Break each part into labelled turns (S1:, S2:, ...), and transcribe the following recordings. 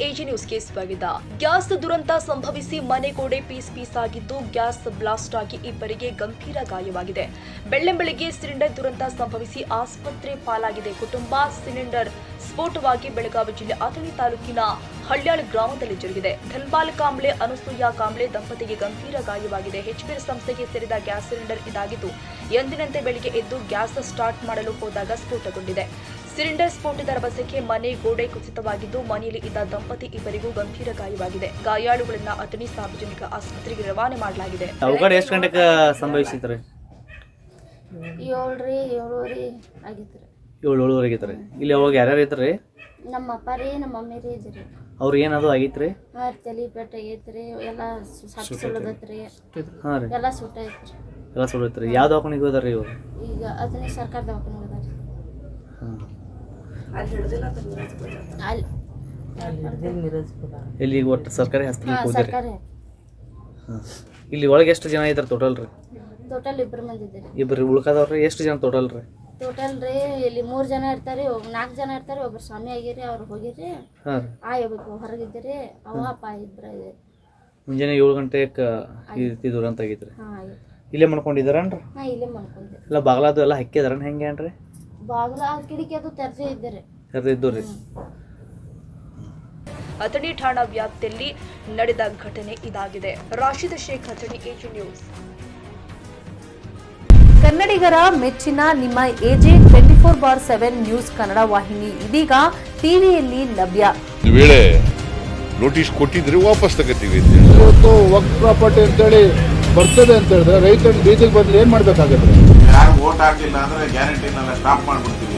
S1: AG ನ್ಯೂಸ್ಗೆ ಸ್ವಾಗತ. Gas ದುರಂತ ಸಂಭವಿಸಿ ಮನೆ ಗೋಡೆ ಪೀಸ್ ಆಗಿದ್ದು ಗ್ಯಾಸ್ ಬ್ಲಾಸ್ಟ್ ಆಗಿ ಇಬ್ಬರಿಗೆ ಗಂಭೀರ ಗಾಯವಾಗಿದೆ. ಬೆಳ್ಳಂಬೆಳಗ್ಗೆ ಸಿಲಿಂಡರ್ ದುರಂತ ಸಂಭವಿಸಿ ಆಸ್ಪತ್ರೆ ಪಾಲಾಗಿದೆ ಕುಟುಂಬ. ಸಿಲಿಂಡರ್ ಸ್ಫೋಟವಾಗಿ ಬೆಳಗಾವಿ ಜಿಲ್ಲೆ ಅಥಣಿ ತಾಲೂಕಿನ ಹಳ್ಯಾಳ್ ಗ್ರಾಮದಲ್ಲಿ ಜರುಗಿದೆ. ಧನ್ಪಾಲ್ ಕಾಂಬ್ಳೆ, ಅನುಸೂಯ ಕಾಂಬ್ಳೆ ದಂಪತಿಗೆ ಗಂಭೀರ ಗಾಯವಾಗಿದೆ. ಎಚ್ಪಿಎಲ್ ಸಂಸ್ಥೆಗೆ ಸೇರಿದ ಗ್ಯಾಸ್ ಸಿಲಿಂಡರ್ ಇದಾಗಿದ್ದು ಎಂದಿನಂತೆ ಬೆಳಿಗ್ಗೆ ಎದ್ದು ಗ್ಯಾಸ್ ಸ್ಟಾರ್ಟ್ ಮಾಡಲು ಹೋದಾಗ ಸ್ಫೋಟಗೊಂಡಿದೆ. ಸಿಲಿಂಡರ್ ಸ್ಫೋಟದ ರಭಸಕ್ಕೆ ಮನೆ ಗೋಡೆ ಕುಸಿತವಾಗಿದ್ದು ಮನೆಯಲ್ಲಿ ಇದ್ದ ದಂಪತಿ ಇಬ್ಬರಿಗೂ ಗಂಭೀರ ಗಾಯವಾಗಿದೆ. ಗಾಯಾಳುಗಳನ್ನ ಅಥಣಿ ಸಾರ್ವಜನಿಕ ಆಸ್ಪತ್ರೆಗೆ ರವಾನೆ ಮಾಡಲಾಗಿದೆ.
S2: ಅವಘಡ ಎಷ್ಟು ಗಂಟೆಗೆ ಸಂಭವಿಸಿತ್ರಿ?
S3: 7:30 ಆಗಿತ್ರಿ.
S2: 7:30 ಆಗಿತ್ರಿ. ಇಲ್ಲಿ ಅವಾಗ ಯಾರ್ಯಾರು ಇದ್ರಿ?
S3: ನಮ್ಮ ಅಪ್ಪ ರೀ, ನಮ್ಮ ಮಮ್ಮಿ ರೀ ಇದ್ರಿ.
S2: ಅವ್ರು ಏನದು ಆಗಿತ್ರಿ?
S3: ತಲೆ ಪೆಟ್ಟ ಆಗೈತ್ರಿ, ಎಲ್ಲ ಸುಳ್ಳದತ್ರಿ.
S2: ಹಾಂ ರೀ,
S3: ಎಲ್ಲ ಸುಟ್ಟೈತ್ರಿ.
S2: ಎಲ್ಲ ಸುಳ್ಳೈತ್ರಿ. ಯಾವ ದವಾಖಾನಿಗೆ ಹೋದಾರ್ರಿ ಇವರು?
S3: ಈಗ ಅದನ್ನೇ ಸರ್ಕಾರ ದವಾಖಾನೆ ಹೋದಾರಿ.
S2: ಹಾಂ, ಇಲ್ಲಿ ಒಟ್ಟು ಸರ್ಕಾರಿ ಆಸ್ಪತ್ರೆಗೆ ಹೋದ್ರಿ?
S3: ಸರ್ಕಾರಿ.
S2: ಹಾಂ, ಇಲ್ಲಿ ಒಳಗೆ ಎಷ್ಟು ಜನ ಇದ್ದಾರೆ ಟೋಟಲ್ ರೀ?
S3: ಟೋಟಲ್ 2 ಮಂದಿ ಇದ್ದೀರಿ.
S2: ಇಬ್ಬರು ಉಳ್ಕಾದವ್ರಿ? ಎಷ್ಟು ಜನ ಟೋಟಲ್ ರೀ?
S3: ಟೋಟಲ್ ರೀ ಇಲ್ಲಿ 3 ಜನ ಇರ್ತಾರೆ, 4 ಜನ ಇರ್ತಾರೆ. ಒಬ್ರು ಸ್ವಾಮಿ ಆಗಿರಿ, ಅವ್ರು ಹೋಗಿರಿ.
S2: ಹಾಂ,
S3: ಒಬ್ಬರು ಹೊರಗಿದ್ದೀರಿ. ಅವ ಅಪ್ಪ ಇಬ್ಬರು ಇದ್ದೀರಿ.
S2: ಮುಂಜಾನೆ 7 ಗಂಟೆಗೆ ಈ ರೀತಿ ದುರಂತ ಆಗೈತ್ರಿ.
S3: ಹಾಂ,
S2: ಇಲ್ಲೇ ಮಾಡ್ಕೊಂಡಿದ್ದಾರನ್ರಿ?
S3: ಹಾಂ, ಇಲ್ಲೇ ಮಾಡ್ಕೊಂಡ್ರಿ.
S2: ಎಲ್ಲ ಬಾಗ್ಲಾದು ಎಲ್ಲ ಹಾಕಿದಾರನ್ ಹೆಂಗೆ ಏನ್ರಿ?
S3: ಬಾಗಿಲ ಕಿಟಕಿ ಅದು ತೆರೆದೇ ಇದ್ದೀರಿ.
S2: ತೆರೆದಿದ್ದು ರೀ.
S1: ಅಥಣಿ ಠಾಣಾ ವ್ಯಾಪ್ತಿಯಲ್ಲಿ ನಡೆದ ಘಟನೆ ಇದಾಗಿದೆ. Rashid Sheikh, Athani AG news.
S4: ಕನ್ನಡಿಗರ ಮೆಚ್ಚಿನ ನಿಮ್ಮ ಎಜೆ 24/7 ನ್ಯೂಸ್ ಕನ್ನಡ ವಾಹಿನಿ ಇದೀಗ ಟಿವಿಯಲ್ಲಿ ಲಭ್ಯ.
S5: ವೇಳೆ ನೋಟಿಸ್ ಕೊಟ್ಟಿದ್ರೆ ವಾಪಸ್ ತಗೋತೀವಿ.
S6: ಇವತ್ತು ವಕ್ಫ್ ಪ್ರಾಪರ್ಟಿ ಅಂತೇಳಿ ಬರ್ತದೆ ಅಂತ ಹೇಳಿದ್ರೆ ರೈತರು ಬೀದಿಗೆ ಬದಲು ಏನ್ ಮಾಡ್ಬೇಕಾಗುತ್ತೆ?
S7: ಯಾರು ವೋಟ್ ಹಾಕಿಲ್ಲ ಅಂದ್ರೆ ಗ್ಯಾರಂಟಿನೆಲ್ಲ ಸ್ಟಾಪ್ ಮಾಡ್ಬಿಡ್ತೀವಿ.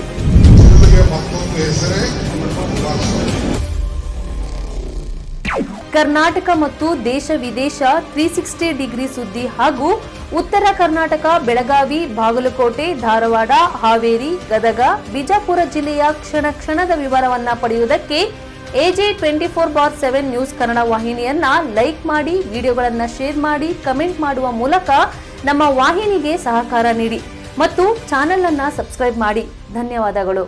S4: ಕರ್ನಾಟಕ ಮತ್ತು ದೇಶ ವಿದೇಶ 360 ಡಿಗ್ರಿ ಸುದ್ದಿ ಹಾಗೂ ಉತ್ತರ ಕರ್ನಾಟಕ, ಬೆಳಗಾವಿ, ಬಾಗಲಕೋಟೆ, ಧಾರವಾಡ, ಹಾವೇರಿ, ಗದಗ, ಬಿಜಾಪುರ ಜಿಲ್ಲೆಯ ಕ್ಷಣದ ವಿವರವನ್ನ ಪಡೆಯುವುದಕ್ಕೆ ಎಜೆ 24/7 ನ್ಯೂಸ್ ಕನ್ನಡ ವಾಹಿನಿಯನ್ನ ಲೈಕ್ ಮಾಡಿ, ವಿಡಿಯೋಗಳನ್ನ ಶೇರ್ ಮಾಡಿ, ಕಮೆಂಟ್ ಮಾಡುವ ಮೂಲಕ ನಮ್ಮ ವಾಹಿನಿಗೆ ಸಹಕಾರ ನೀಡಿ ಮತ್ತು ಚಾನೆಲ್ ಅನ್ನ ಸಬ್ಸ್ಕ್ರೈಬ್ ಮಾಡಿ. ಧನ್ಯವಾದಗಳು.